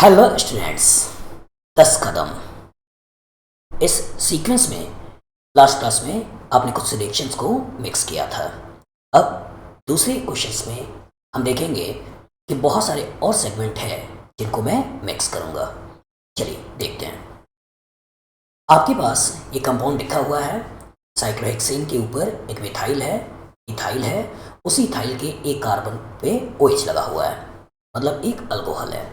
Hello students, 10 कदम। इस sequence में last class में आपने कुछ रिएक्शंस को मिक्स किया था। अब दूसरे क्वेश्चंस में हम देखेंगे कि बहुत सारे और सेगमेंट हैं जिनको मैं मिक्स करूंगा। चलिए देखते हैं। आपके पास ये कंपाउंड लिखा हुआ है, साइक्लोहेक्सेन के ऊपर एक मिथाइल है, इथाइल है, उसी इथाइल के एक कार्बन पे OH लगा हुआ है, मतलब एक अल्कोहल है।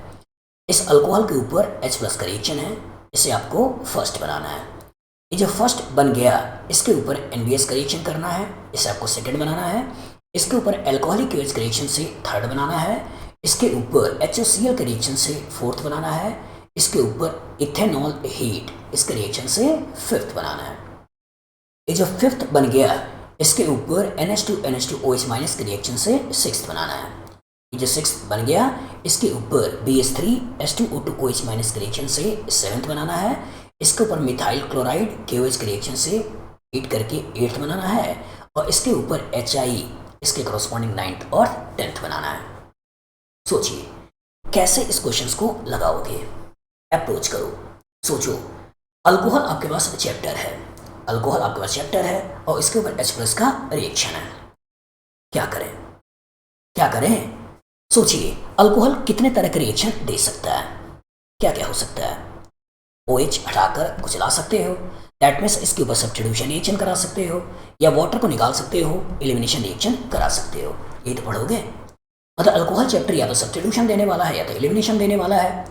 इस अल्कोहल के ऊपर H+ का रिएक्शन है, इसे आपको फर्स्ट बनाना है। ये जो फर्स्ट बन गया, इसके ऊपर NBS का रिएक्शन करना है, इसे आपको सेकंड बनाना है। इसके ऊपर अल्कोहलिक OH का रिएक्शन से थर्ड बनाना है। इसके ऊपर HOCl के रिएक्शन से फोर्थ बनाना है। इसके ऊपर इथेनॉल हीट, इसके रिएक्शन से फिफ्थ बनाना है। ये जो फिफ्थ बन गया, इसके ऊपर NH2NH2OH- के रिएक्शन से सिक्स्थ बनाना है। ये जो सिक्स्थ बन गया, इसके ऊपर BH3H2O2OH- के रिएक्शन से सेवेंथ बनाना है। इसके ऊपर मिथाइल क्लोराइड KOH के रिएक्शन से हीट करके एट्थ बनाना है। और इसके ऊपर HI, इसके करस्पॉन्डिंग नाइन्थ और 10th बनाना है। सोचिए कैसे इस क्वेश्चंस को लगाओगे, अप्रोच करो, सोचो। अल्कोहल आपके पास चैप्टर है, अल्कोहल आपके पास चैप्टर है और इसके ऊपर H+ का रिएक्शन है। क्या करें, क्या करें? सोचिए, अल्कोहल कितने तरह के रिएक्शन दे सकता है? क्या क्या हो सकता है? OH हटाकर कुछ ला सकते हो, दैट मीन्स इसके ऊपर सब्स्टिट्यूशन रिएक्शन करा सकते हो, या वाटर को निकाल सकते हो, एलिमिनेशन रिएक्शन करा सकते हो। ये तो पढ़ोगे। मतलब अल्कोहल चैप्टर या तो सब्स्टिट्यूशन देने वाला है या तो एलिमिनेशन देने वाला है।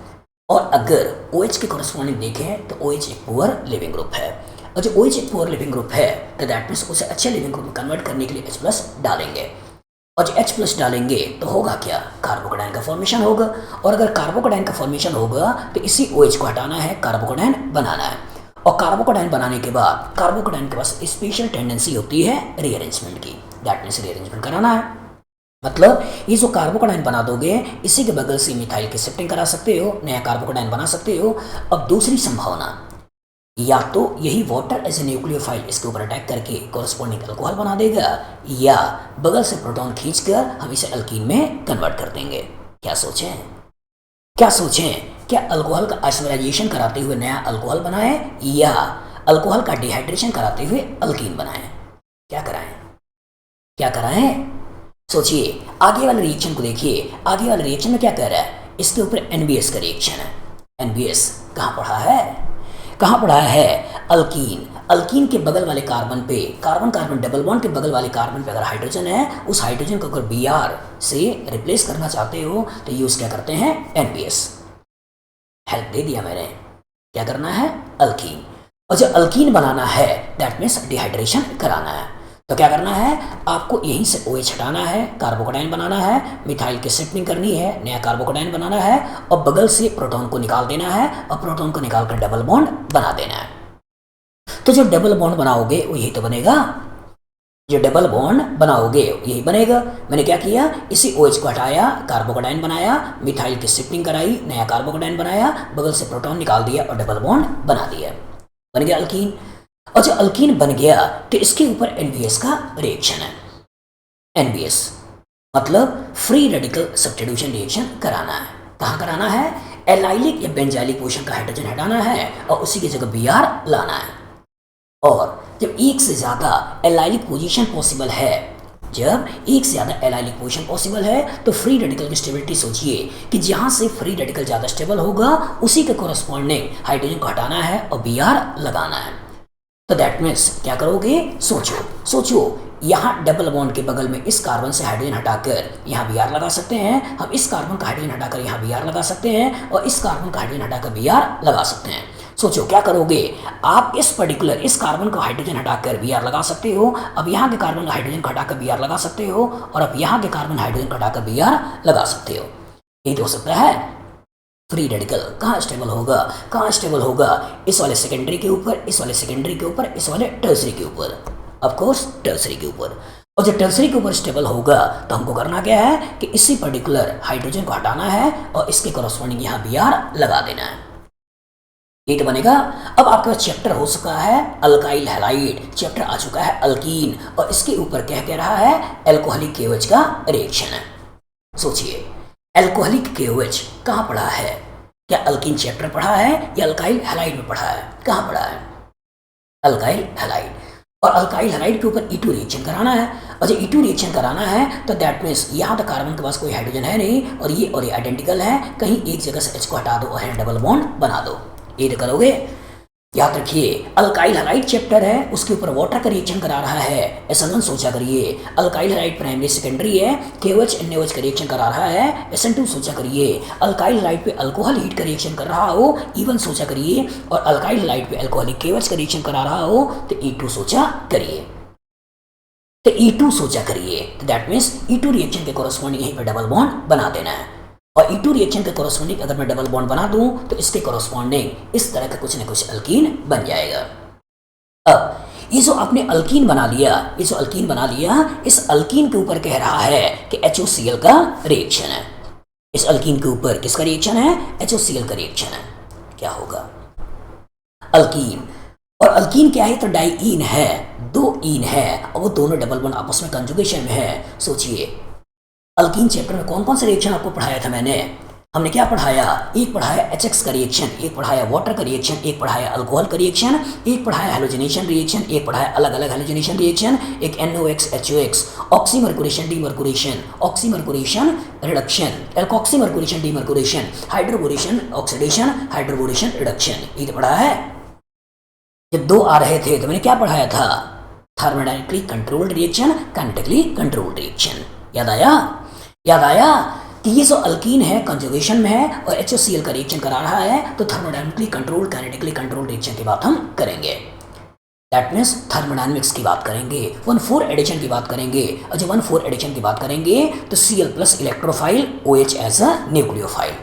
और अगर OH के कॉरस्पॉन्डिंग देखें तो OH एक पुअर लिविंग ग्रुप है, और जो OH एक पुअर लिविंग ग्रुप है तो दैट मीन्स उसे अच्छे लिविंग ग्रुप में कन्वर्ट करने के लिए H+ डालेंगे। और जो H+ डालेंगे तो होगा क्या? कार्बोकेटायन का फॉर्मेशन होगा। और अगर कार्बोकेटायन का फॉर्मेशन होगा तो इसी OH को हटाना है, कार्बोकेटायन बनाना है। और कार्बोकेटायन बनाने के बाद कार्बोकेटायन के पास स्पेशल टेंडेंसी होती है रीअरेंजमेंट की, दैट मीन्स रीअरेंजमेंट कराना है। मतलब ये जो कार्बोकेटायन बना दोगे, इसी के बगल से मिथाइल की शिफ्टिंग करा सकते हो, नया कार्बोकेटायन बना सकते हो। अब दूसरी संभावना, या तो यही वाटर एज ए न्यूक्लियोफाइल इसके ऊपर अटैक करके कॉरस्पॉन्डिंग अल्कोहल बना देगा, या बगल से प्रोटॉन खींचकर हम इसे अल्कीन में कन्वर्ट कर देंगे। क्या सोचें, क्या सोचें? क्या अल्कोहल का आइसोमराइजेशन कराते हुए नया अल्कोहल बनाए, या अल्कोहल का डिहाइड्रेशन कराते हुए अल्कीन बनाए? क्या कराएं, क्या कराएं? सोचिए, आगे वाले रिएक्शन को देखिए। आगे वाले रिएक्शन में क्या कह रहा है? इसके ऊपर NBS का रिएक्शन है। NBS कहाँ पढ़ा है, कहाँ पढ़ा है? अल्कीन। अल्कीन के बगल वाले कार्बन पे, कार्बन कार्बन डबल बॉन्ड के बगल वाले कार्बन पे अगर हाइड्रोजन है, उस हाइड्रोजन को अगर Br से रिप्लेस करना चाहते हो तो यूज क्या करते हैं? NBS। हेल्प दे दिया मैंने। क्या करना है? अल्कीन। और जब अल्कीन बनाना है दैट मीन्स डिहाइड्रेशन कराना है, तो क्या करना है? आपको यहीं से OH हटाना है, कार्बोकेटायन बनाना है, मिथाइल की शिफ्टिंग करनी है, नया कार्बोकेटायन बनाना है, और बगल से प्रोटॉन को निकाल देना है, और प्रोटॉन को निकालकर डबल बॉन्ड बना देना है। तो जो डबल बॉन्ड बनाओगे वो यही तो बनेगा, जो डबल बॉन्ड बनाओगे यही बनेगा। मैंने क्या किया? इसी OH को हटाया, कार्बोकेटायन बनाया, मिथाइल की शिफ्टिंग कराई, नया कार्बोकेटायन बनाया, बगल से प्रोटॉन निकाल दिया और डबल बॉन्ड बना दिया, बन गया अल्कीन। और जो अल्कीन बन गया तो इसके ऊपर NBS का रिएक्शन है। NBS मतलब फ्री रेडिकल सब्स्टिट्यूशन रिएक्शन कराना है। कहाँ कराना है? एलाइलिक या बेंजाइलिक पोर्शन का हाइड्रोजन हटाना है और उसी की जगह Br लाना है। और जब एक से ज़्यादा एलाइलिक पोजीशन पॉसिबल है, जब एक से ज़्यादा एलाइलिक पोजीशन पॉसिबल है तो फ्री रेडिकल की स्टेबिलिटी सोचिए कि जहाँ से फ्री रेडिकल ज़्यादा स्टेबल होगा उसी के कोरस्पॉन्डिंग हाइड्रोजन को हटाना है और Br लगाना है। तो दैट मीन्स क्या करोगे? सोचो, सोचो। यहाँ डबल बॉन्ड के बगल में इस कार्बन से हाइड्रोजन हटाकर यहाँ Br लगा सकते हैं, हम इस कार्बन का हाइड्रोजन हटाकर यहाँ Br लगा सकते हैं, और इस कार्बन का हाइड्रोजन हटाकर Br लगा सकते हैं। सोचो क्या करोगे आप? इस पर्टिकुलर इस कार्बन का हाइड्रोजन हटाकर Br लगा सकते हो, अब यहाँ के कार्बन का हाइड्रोजन को हटाकर Br लगा सकते हो, और अब यहाँ के कार्बन हाइड्रोजन को हटाकर Br लगा सकते हो। यही तो हो सकता है। फ्री रेडिकल कहाँ स्टेबल होगा? कहाँ स्टेबल होगा? इस वाले सेकेंडरी के ऊपर, इस वाले सेकेंडरी के ऊपर, इस वाले टर्सरी के ऊपर, ऑफ कोर्स टर्सरी के ऊपर। और जब टर्सरी के ऊपर स्टेबल होगा तो हमको करना क्या है कि इसी पर्टिकुलर हाइड्रोजन को हटाना है और इसके कॉरस्पॉन्डिंग यहाँ Br लगा देना है। ये तो बनेगा। अब आपका चैप्टर हो चुका है अल्काइल हैलाइड, चैप्टर आ चुका है अल्कीन, और इसके ऊपर क्या कह रहा है? अल्कोहलिक KOH का रिएक्शन है। सोचिए, अल्कोहलिक KOH कहाँ पड़ा है? क्या अल्कीन चैप्टर पढ़ा है या अल्काइल हैलाइड में पढ़ा है? कहाँ पढ़ा है? Alkyl halide. और अल्काइल हैलाइड के ऊपर E2 रिएक्शन कराना है, और जब E2 रिएक्शन कराना है तो दैट मीन्स यहाँ तक कार्बन के पास कोई हाइड्रोजन है नहीं और ये आइडेंटिकल है, कहीं एक जगह से H को हटा दो और डबल बॉन्ड बना दो। ये तो करोगे। याद रखिए अल्काइल हैलाइड चैप्टर है, उसके ऊपर वाटर का रिएक्शन करा रहा है, SN1 सोचा करिए। अल्काइल हैलाइड प्राइमरी सेकेंडरी है, KOH NaOH का रिएक्शन करा रहा है, SN2 सोचा करिए। अल्काइल हैलाइड पे अल्कोहल हीट का रिएक्शन कर रहा हो, E1 सोचा करिए। और अल्काइल हैलाइड पे अल्कोहलिक KOH का रिएक्शन करा रहा हो तो E2 सोचा करिए। तो E2 सोचा करिए, तो दैट मीन्स E2 रिएक्शन के कोरस्पॉन्डिंग यहीं पे डबल बॉन्ड बना देना है। और E2 रिएक्शन के कोरस्पॉन्डिंग अगर मैं डबल बॉन्ड बना दूं तो इसके कोरस्पॉन्डिंग इस तरह का कुछ न कुछ अल्कीन बन जाएगा। अब ये जो आपने अल्कीन बना लिया, ये जो अल्कीन बना लिया, इस अल्कीन के ऊपर कह रहा है कि HOCl का रिएक्शन है। इस अल्कीन के ऊपर किसका रिएक्शन है? HOCl का रिएक्शन है। क्या होगा? अल्कीन। और अल्कीन क्या है? तो डाईईन है, 2 ईन है और वो दोनों डबल बॉन्ड आपस में कंजुगेशन में है। सोचिए अल्कीन चैप्टर में कौन कौन से रिएक्शन आपको पढ़ाया था मैंने? हमने क्या पढ़ाया? एक पढ़ाया HX का रिएक्शन, एक पढ़ाया वाटर का रिएक्शन, एक पढ़ाया अल्कोहल का रिएक्शन, एक पढ़ाया हैलोजिनेशन रिएक्शन, एक पढ़ाया अलग अलग हैलोजिनेशन रिएक्शन, एक NOx HOx, oxymercuration demercuration, oxymercuration reduction, alkoxymercuration demercuration, hydroboration oxidation, hydroboration reduction. ये तो पढ़ा है। जब 2 आ रहे थे तो मैंने क्या पढ़ाया था? Thermodynamically controlled reaction, kinetically controlled reaction. याद आया? याद आया कि ये जो अल्कीन है कंजुगेशन में है और HOCl का रिएक्शन करा रहा है, तो thermodynamically controlled kinetically controlled reaction की बात हम करेंगे। दैट मीन्स थर्मोडायनेमिक्स की बात करेंगे, 1,4 एडिशन की बात करेंगे। और जब 1,4 एडिशन की बात करेंगे तो Cl plus electrophile, OH as a nucleophile.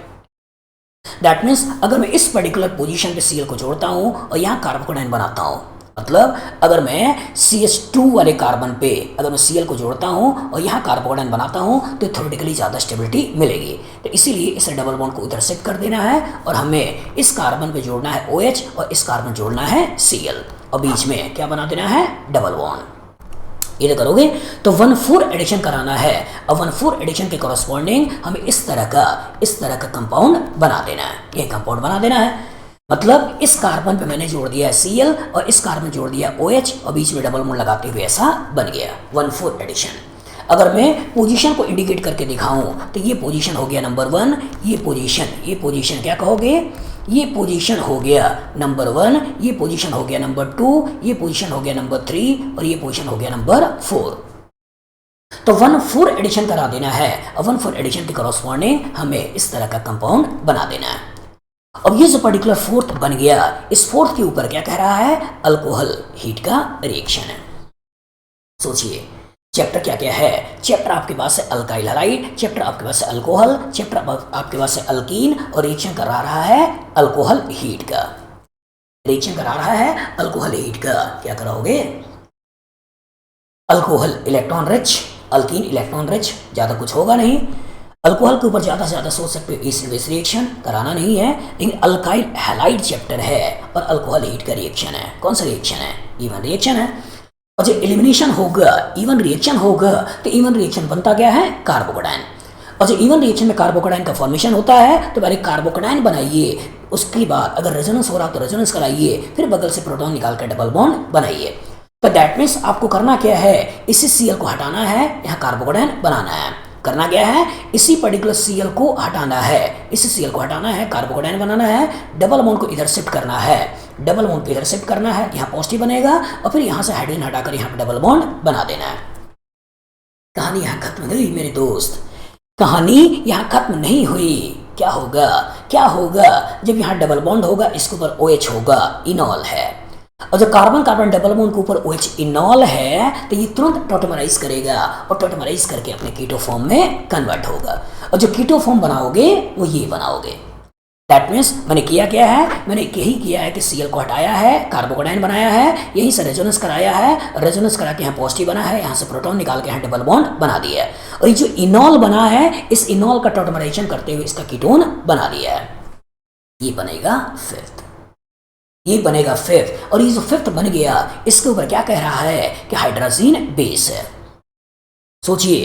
That means अगर मैं इस पर्टिकुलर पोजीशन पे Cl को जोड़ता हूँ और यहाँ कार्बोकोडाइन बनाता हूँ, मतलब अगर मैं CH2 वाले कार्बन पे अगर मैं Cl को जोड़ता हूँ और यहाँ कार्बोकोडाइन बनाता हूँ तो थ्योरेटिकली ज़्यादा स्टेबिलिटी मिलेगी। तो इसीलिए इस डबल बॉन्ड को इधर शिफ्ट कर देना है और हमें इस कार्बन पे जोड़ना है OH और इस कार्बन जोड़ना है Cl और बीच में क्या बना देना है? Double bond. ये करोगे तो 1,4 एडिशन कराना है और 1,4 एडिशन के कॉरस्पॉन्डिंग हमें इस तरह का कंपाउंड बना देना है। ये कंपाउंड बना देना है, मतलब इस कार्बन पे मैंने जोड़ दिया है Cl और इस कार्बन जोड़ दिया OH और बीच में डबल बॉन्ड लगाते हुए ऐसा बन गया 1,4 एडिशन। अगर मैं पोजीशन को इंडिकेट करके दिखाऊं तो ये पोजीशन हो गया नंबर 1, ये पोजीशन क्या कहोगे? ये पोजीशन हो गया नंबर 1, ये पोजीशन हो गया नंबर 2, ये पोजीशन हो गया नंबर 3 और ये पोजीशन हो गया नंबर 4। तो 1,4 एडिशन करा देना है और 1,4 एडिशन के कॉरस्पॉन्डिंग हमें इस तरह का कंपाउंड बना देना है। अब ये जो पर्टिकुलर 4th बन गया, इस 4th के ऊपर क्या कह रहा है? अल्कोहल हीट का रिएक्शन है। सोचिए चैप्टर क्या क्या है? चैप्टर आपके पास है अल्काइल हैलाइड, चैप्टर आपके पास है अल्कोहल, चैप्टर आपके पास है अल्कीन और रिएक्शन करा रहा है अल्कोहल हीट का। रिएक्शन करा रहा है अल्कोहल हीट का। क्या कराओगे? Alcohol electron rich, alkyne electron rich, ज़्यादा कुछ होगा नहीं। अल्कोहल के ऊपर ज़्यादा से ज़्यादा सोच सकते हो एसिड बेस रिएक्शन, कराना नहीं है। लेकिन अल्काइल हैलाइड चैप्टर है और अल्कोहल हीट का रिएक्शन है। कौन सा रिएक्शन है? इवन रिएक्शन है। और जब एलिमिनेशन होगा, इवन रिएक्शन होगा, तो इवन रिएक्शन बनता क्या है? कार्बोकोडाइन। और जब इवन रिएक्शन में कार्बोकोडाइन का फॉर्मेशन होता है तो पहले कार्बोकोडाइन बनाइए, उसके बाद अगर रेजोनेंस हो रहा तो रेजोनेंस कराइए, फिर बगल से प्रोटॉन निकाल कर डबल बॉन्ड बनाइए। तो दैट मीन्स आपको करना क्या है? इसी Cl को हटाना है, यहाँ कार्बोकोडाइन बनाना है। करना क्या है? इसी पर्टिकुलर Cl को हटाना है, इसी Cl को हटाना है, कार्बोकोडाइन बनाना है, डबल बॉन्ड को इधर शिफ्ट करना है, डबल बॉन्ड को इधर शिफ्ट करना है, यहाँ पॉजिटिव बनेगा और फिर यहाँ से हाइड्रोजन हटाकर यहाँ पे डबल बॉन्ड बना देना है। कहानी यहाँ खत्म नहीं मेरे दोस्त, कहानी यहाँ खत्म नहीं हुई। क्या होगा? क्या होगा जब यहाँ डबल बॉन्ड होगा, इसके ऊपर OH होगा, इनॉल है, और जब कार्बन कार्बन डबल बॉन्ड के ऊपर OH इनॉल है तो ये तुरंत टॉटमराइज करेगा और टॉटमराइज करके अपने कीटो फॉर्म में कन्वर्ट होगा। और जो कीटो फॉर्म बनाओगे वो ये बनाओगे। दैट मीन्स मैंने किया क्या है? मैंने यही किया है कि Cl को हटाया है, कार्बोकोडाइन बनाया है, यहीं से रेजोनेंस कराया है, रेजोनेंस करा के यहाँ पॉजिटिव बना है, यहाँ से प्रोटॉन निकाल के यहाँ डबल बॉन्ड बना दिया है। और ये जो इनॉल बना है, इस इनॉल का टॉटमराइजेशन करते हुए इसका कीटोन बना दिया है। ये बनेगा 5th, ये बनेगा 5th। और ये जो 5th बन गया, इसके ऊपर क्या कह रहा है कि हाइड्रोजन बेस है। सोचिए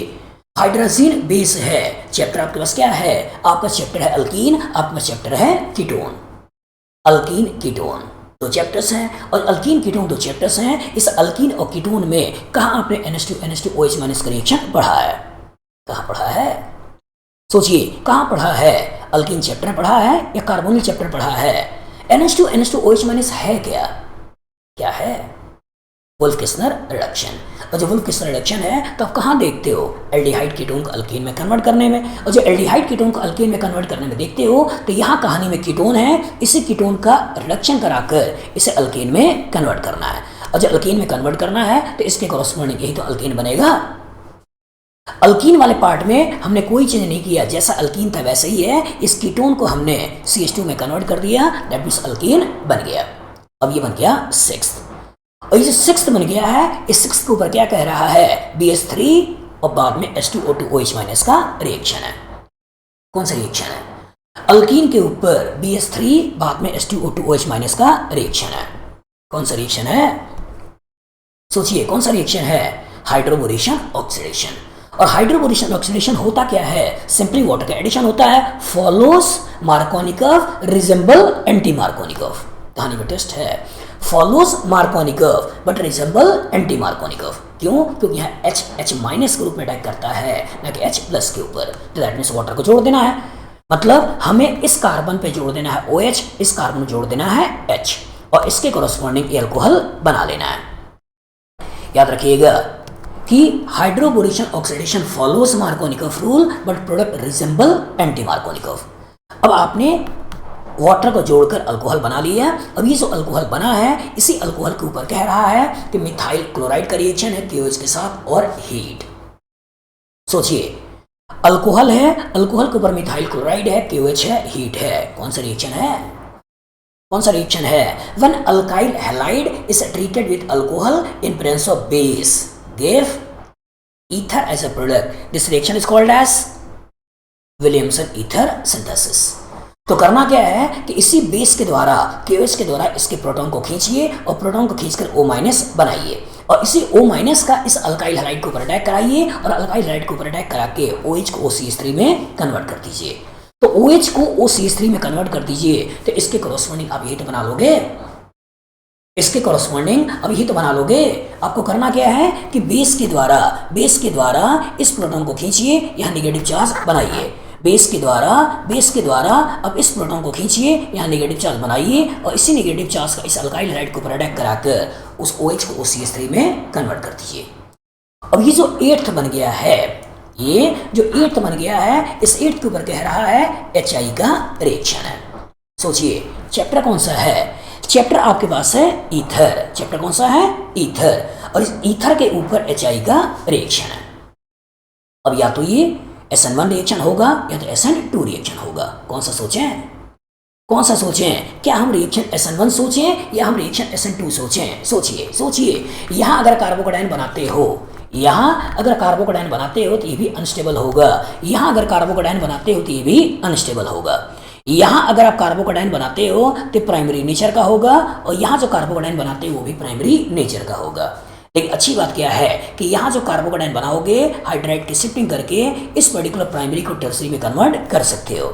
हाइड्रोजन बेस है। चैप्टर आपके पास क्या है? आपका चैप्टर है अल्कीन, आपका चैप्टर है कीटोन। अल्कीन कीटोन दो चैप्टर्स हैं और अल्कीन कीटोन दो चैप्टर्स हैं। इस अल्कीन और कीटोन में कहाँ आपने NH2OH- का रिएक्शन पढ़ा है? कहाँ पढ़ा है? सोचिए, कहाँ पढ़ा है? अल्कीन चैप्टर पढ़ा है या कार्बोनिल चैप्टर पढ़ा है? NH2OH- है क्या? क्या है? वुल्फ-किस्नर रिडक्शन। और जो वुल्फ-किस्नर रिडक्शन है तो आप कहाँ देखते हो? एल्डिहाइड कीटोन को अल्कीन में कन्वर्ट करने में। और जो एल्डिहाइड कीटोन को अल्कीन में कन्वर्ट करने में देखते हो तो यहाँ कहानी में कीटोन है, इसी कीटोन का रिडक्शन कराकर इसे अल्कीन में कन्वर्ट करना है। और जब अल्कीन में कन्वर्ट करना है तो इसके कॉरस्पॉन्डिंग यही तो अल्कीन बनेगा। अल्कीन वाले पार्ट में हमने कोई चेंज नहीं किया, जैसा अल्कीन था वैसे ही है। इस कीटोन को हमने CH2 में कन्वर्ट कर दिया, दैट मीन्स अल्कीन बन गया। अब ये बन गया 6th। और ये जो 6th बन गया है, इस 6th के ऊपर क्या कह रहा है? BH3 और बाद में H2O2OH- का रिएक्शन है। कौन सा रिएक्शन है? अल्कीन के ऊपर BH3 बाद में H2O2OH- का रिएक्शन है। कौन सा रिएक्शन है? सोचिए, कौन सा रिएक्शन है? Hydroboration oxidation. और हाइड्रोबोरेशन ऑक्सीडेशन होता क्या है? सिंपली वाटर का एडिशन होता है। Follows Markovnikov resemble anti Markovnikov. कहानी का टेस्ट है। Follows Markovnikov but resemble anti Markovnikov. क्यों? क्योंकि यहाँ H के रूप में अटैक करता है, ना कि H+ के ऊपर। तो दैट मीन्स वाटर को जोड़ देना है, मतलब हमें इस कार्बन पे जोड़ देना है OH, इस कार्बन में जोड़ देना है H और इसके कॉरस्पॉन्डिंग एल्कोहल बना लेना है। याद रखिएगा कि hydroboration oxidation follows Markovnikov rule but product resemble anti Markovnikov. अब आपने वाटर को जोड़कर अल्कोहल बना लिया। अब ये जो अल्कोहल बना है, इसी अल्कोहल के ऊपर कह रहा है कि मिथाइल क्लोराइड का रिएक्शन है KOH के साथ और हीट। सोचिए, अल्कोहल है, अल्कोहल के ऊपर मिथाइल क्लोराइड है, KOH है, हीट है। कौन सा रिएक्शन है? कौन सा रिएक्शन है? When alkyl halide is treated with alcohol in presence of base give ether as a product. This reaction is called as Williamson ether synthesis. तो करना क्या है कि इसी बेस के द्वारा, KOH के द्वारा इसके प्रोटॉन को खींचिए और प्रोटॉन को खींचकर O- बनाइए और इसी O- का इस अल्काइल हैलाइड के ऊपर अटैक कराइए और अल्काइल हैलाइड के ऊपर अटैक करा के OH को OCH3 में कन्वर्ट कर दीजिए। तो OH को OCH3 में कन्वर्ट कर दीजिए तो इसके कॉरस्पॉन्डिंग आप यही तो बना लोगे। इसके कॉरस्पॉन्डिंग अब यही तो बना लोगे। आपको करना क्या है कि बेस के द्वारा इस प्रोटॉन को खींचिए, यहाँ नेगेटिव चार्ज बनाइए। बेस के द्वारा अब इस प्रोटॉन को खींचिए, यहाँ नेगेटिव चार्ज बनाइए और इसी नेगेटिव चार्ज का इस अल्काइल हैलाइड के ऊपर अटैक कराकर उस OH को OCH3 में कन्वर्ट कर दीजिए। अब ये जो 8th बन गया है, ये जो 8th बन गया है, इस 8th के ऊपर कह रहा है HI का रिएक्शन है। सोचिए, चैप्टर कौन सा है? चैप्टर आपके पास है ईथर। चैप्टर कौन सा है? ईथर। और इस ईथर के ऊपर HI का रिएक्शन है। अब या तो ये SN1 रिएक्शन होगा या तो SN2 रिएक्शन होगा। कौन सा सोचें? कौन सा सोचें? क्या हम रिएक्शन SN1 सोचें या हम रिएक्शन SN2 सोचें? सोचिए, यहाँ अगर कार्बोकेटाइन बनाते हो, तो ये भी अनस्टेबल होगा। यहाँ अगर कार्बोकेटाइन बनाते हो तो ये भी अनस्टेबल होगा। यहाँ अगर आप कार्बोकेटाइन बनाते हो तो प्राइमरी नेचर का होगा और यहाँ जो कार्बोकेटाइन बनाते हो वो भी प्राइमरी नेचर का होगा। लेकिन अच्छी बात क्या है कि यहाँ जो कार्बोकेटाइन बनाओगे, हाइड्राइड की शिफ्टिंग करके इस पर्टिकुलर प्राइमरी को टर्सरी में कन्वर्ट कर सकते हो।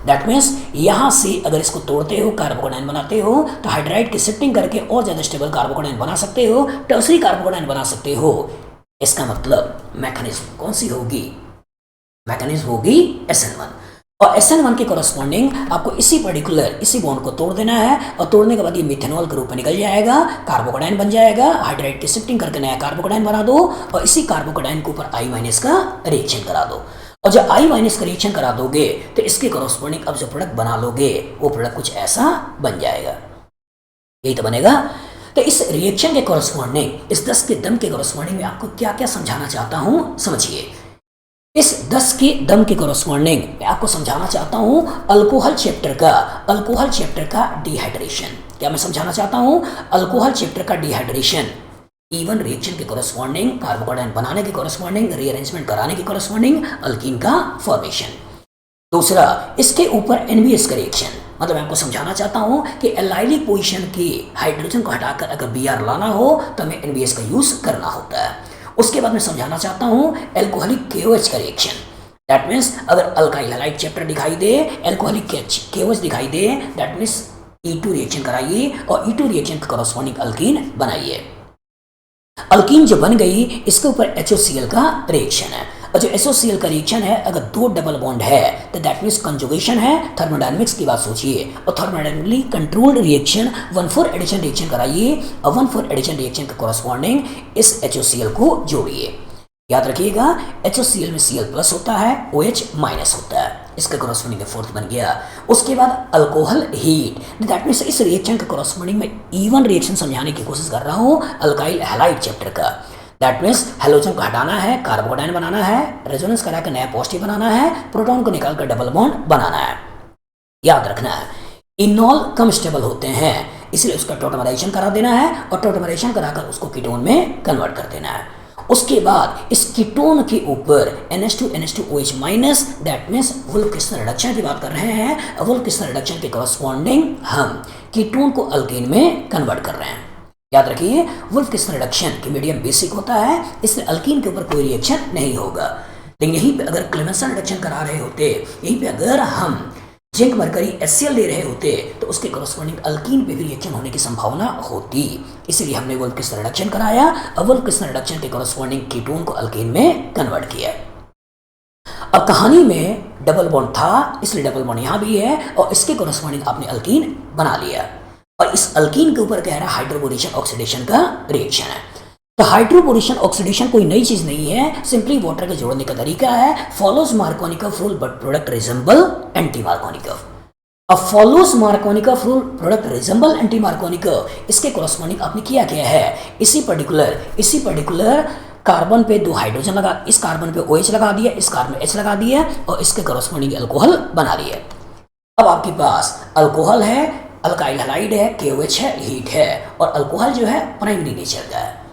दैट मीन्स यहाँ से अगर इसको तोड़ते हो, कार्बोकेटाइन बनाते हो, तो हाइड्राइड की शिफ्टिंग करके और ज़्यादा स्टेबल कार्बोकेटाइन बना सकते हो, टर्सरी कार्बोकेटाइन बना सकते हो। इसका मतलब मैकेनिज्म कौन सी होगी? मैकेनिज्म होगी SN1 और SN1 के कॉरस्पॉन्डिंग आपको इसी बॉन्ड को तोड़ देना है और तोड़ने के बाद ये मिथेनॉल के रूप में निकल जाएगा, कार्बोकेटाइन बन जाएगा। हाइड्राइड की शिफ्टिंग करके नया कार्बोकेटाइन बना दो और इसी कार्बोकेटाइन के ऊपर I- का रिएक्शन करा दो और जब I- का रिएक्शन करा दोगे तो इसके कॉरस्पॉन्डिंग अब जो प्रोडक्ट बना लोगे वो प्रोडक्ट कुछ ऐसा बन जाएगा। यही तो बनेगा। तो इस रिएक्शन के कॉरस्पॉन्डिंग, इस 10 के दम के कॉरस्पॉन्डिंग में आपको क्या क्या समझाना चाहता हूं, समझिए। इस 10 के दम के कॉरस्पॉन्डिंग मैं आपको समझाना चाहता हूं अल्कोहल चैप्टर का डिहाइड्रेशन। क्या मैं समझाना चाहता हूं? अल्कोहल चैप्टर का डिहाइड्रेशन, इवन रिएक्शन के कॉरस्पॉन्डिंग, कार्बोकेटाइन बनाने के कॉरस्पॉन्डिंग, रीअरेंजमेंट कराने के कॉरस्पॉन्डिंग, अल्कीन का फॉर्मेशन। दूसरा, इसके ऊपर NBS का रिएक्शन, मतलब मैं आपको समझाना चाहता हूं कि एलाइलिक पोजीशन के हाइड्रोजन को हटाकर अगर Br लाना हो तो हमें NBS का यूज करना होता है। उसके बाद मैं समझाना चाहता हूँ एल्कोहलिक KOH का रिएक्शन। दैट मीन्स अगर अल्काइल हैलाइड चैप्टर दिखाई दे, एल्कोहलिक KOH दिखाई दे, दैट मीन्स E2 रिएक्शन कराइए और E2 रिएक्शन का कॉरस्पॉन्डिंग अल्कीन बनाइए। अल्कीन जो बन गई इसके ऊपर HOCl का रिएक्शन है, और जो HOCl का रिएक्शन है अगर दो डबल बॉन्ड है तो दैट मीन्स कंजुगेशन है। थर्मोडायनेमिक्स की बात सोचिए, और thermodynamically controlled reaction 1,4 addition reaction कराइए और 1,4 एडिशन रिएक्शन के कॉरस्पॉन्डिंग इस HOCl को जोड़िए। याद रखिएगा HOCl में Cl प्लस होता है, OH माइनस होता है, इसका कॉरस्पॉन्डिंग फोर्थ बन गया। उसके बाद अल्कोहल हीट, दैट मीन्स इस रिएक्शन के कॉरस्पॉन्डिंग में इवन रिएक्शन समझाने की कोशिश कर रहा हूँ अल्काइल हैलाइड चैप्टर का। दैट मीन्स हेलोजन को हटाना है, कार्बोकेटाइन बनाना है, रेजोनेंस करा कर नया पॉजिटिव बनाना है, प्रोटॉन को निकाल कर डबल बॉन्ड बनाना है। याद रखना है इनॉल कम स्टेबल होते हैं, इसलिए उसका टॉटमराइजेशन करा देना है और टॉटमराइजेशन कराकर उसको कीटोन में कन्वर्ट कर देना है। उसके बाद इस कीटोन के ऊपर NH2OH minus, that means Wolff Kishner reduction की बात कर रहे हैं। वुल्फ क्रिस्टल रिडक्शन के कॉरस्पॉन्डिंग हम कीटोन को अल्केन में कन्वर्ट कर रहे हैं। याद रखिए वुल्फ क्रिस्टल रिडक्शन की मीडियम बेसिक होता है, इसलिए अल्कीन के ऊपर कोई रिएक्शन नहीं होगा। लेकिन यहीं पे अगर क्लेमेंसन रिडक्शन करा रहे होते, यहीं पे अगर हम जिंक मरकरी HCl ले रहे होते तो उसके कॉरस्पॉन्डिंग अल्कीन पे भी रिएक्शन होने की संभावना होती, इसलिए हमने वुल्फ क्रिस्टल रिडक्शन कराया और वुल्फ क्रिस्टल रिडक्शन के कॉरस्पॉन्डिंग कीटोन को अल्कीन में कन्वर्ट किया। अब कहानी में डबल बॉन्ड था, इसलिए डबल बॉन्ड यहां भी है और इसके कॉरस्पॉन्डिंग आपने अल्कीन बना लिया। और इस अल्कीन के ऊपर कह रहा है हाइड्रोबोरेशन ऑक्सीडेशन का रिएक्शन है। तो हाइड्रोबोरेशन ऑक्सीडेशन कोई नई चीज नहीं है, सिंपली वाटर के जोड़ने का तरीका है। Follows Markovnikov rule but product resemble anti Markovnikov. अब follows Markovnikov rule product resemble anti Markovnikov, इसके कॉरस्पॉन्डिंग आपने किया क्या है, इसी पर्टिकुलर कार्बन पे दो हाइड्रोजन लगा, इस कार्बन पे OH लगा दिया, इस कार्बन H लगा दिया और इसके कॉरस्पॉन्डिंग अल्कोहल बना लिया। अब आपके पास अल्कोहल है, अल्काइल हैलाइड है, KOH है, हीट है, और अल्कोहल जो है प्राइमरी नेचर का है।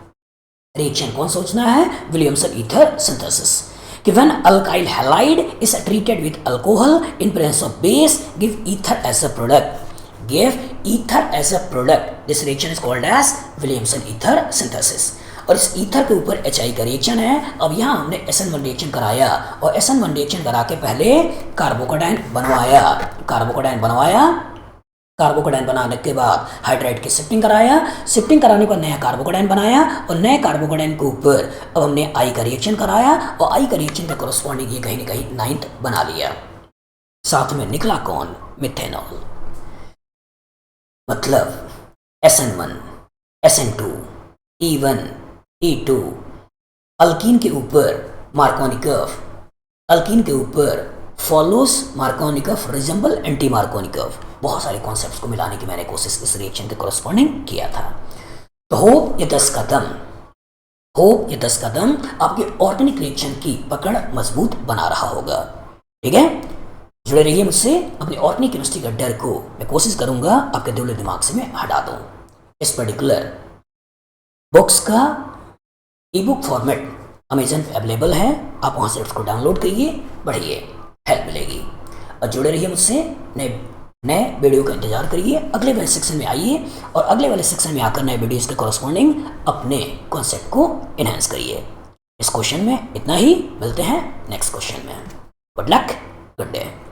रिएक्शन कौन सोचना है, विलियमसन ईथर सिंथेसिस, कि when alkyl halide is treated with alcohol in presence of base give ether as a product, this reaction is called as Williamson ether synthesis. और इस ईथर के ऊपर HI का रिएक्शन है। अब यहाँ हमने SN1 रिएक्शन कराया और SN1 रिएक्शन करा के पहले कार्बोकेटाइन बनाने के बाद हाइड्राइड की शिफ्टिंग कराने पर नया कार्बोकेटाइन बनाया और नए कार्बोकेटाइन के ऊपर अब हमने I का रिएक्शन कराया और I का रिएक्शन का कॉरस्पॉन्डिंग ये कहीं ना कहीं 9th बना लिया। साथ में निकला कौन, मिथेनॉल। मतलब SN1, SN2, E1, E2, alkyne के ऊपर follows Markovnikov resemble anti Markovnikov, बहुत सारे कॉन्सेप्ट्स को मिलाने की मैंने कोशिश इस रिएक्शन के कॉरस्पॉन्डिंग किया था। तो होप ये 10 कदम आपके ऑर्गेनिक रिएक्शन की पकड़ मजबूत बना रहा होगा। ठीक है, जुड़े रहिए मुझसे। अपनी ऑर्गेनिक केमिस्ट्री का डर को मैं कोशिश करूंगा आपके दिल दिमाग से मैं हटा दूं। इस पर्टिकुलर बुक्स का ई-बुक फॉर्मेट अमेजन पे अवेलेबल है, आप वहां से उसको डाउनलोड करिए, बढ़िए, हेल्प मिलेगी। और जुड़े रहिए मुझसे, नए वीडियो का इंतजार करिए। अगले वाले सेक्शन में आइए और अगले वाले सेक्शन में आकर नए वीडियोस के कॉरस्पॉन्डिंग अपने कॉन्सेप्ट को इनहेंस करिए। इस क्वेश्चन में इतना ही, मिलते हैं नेक्स्ट क्वेश्चन में। Good luck, good day.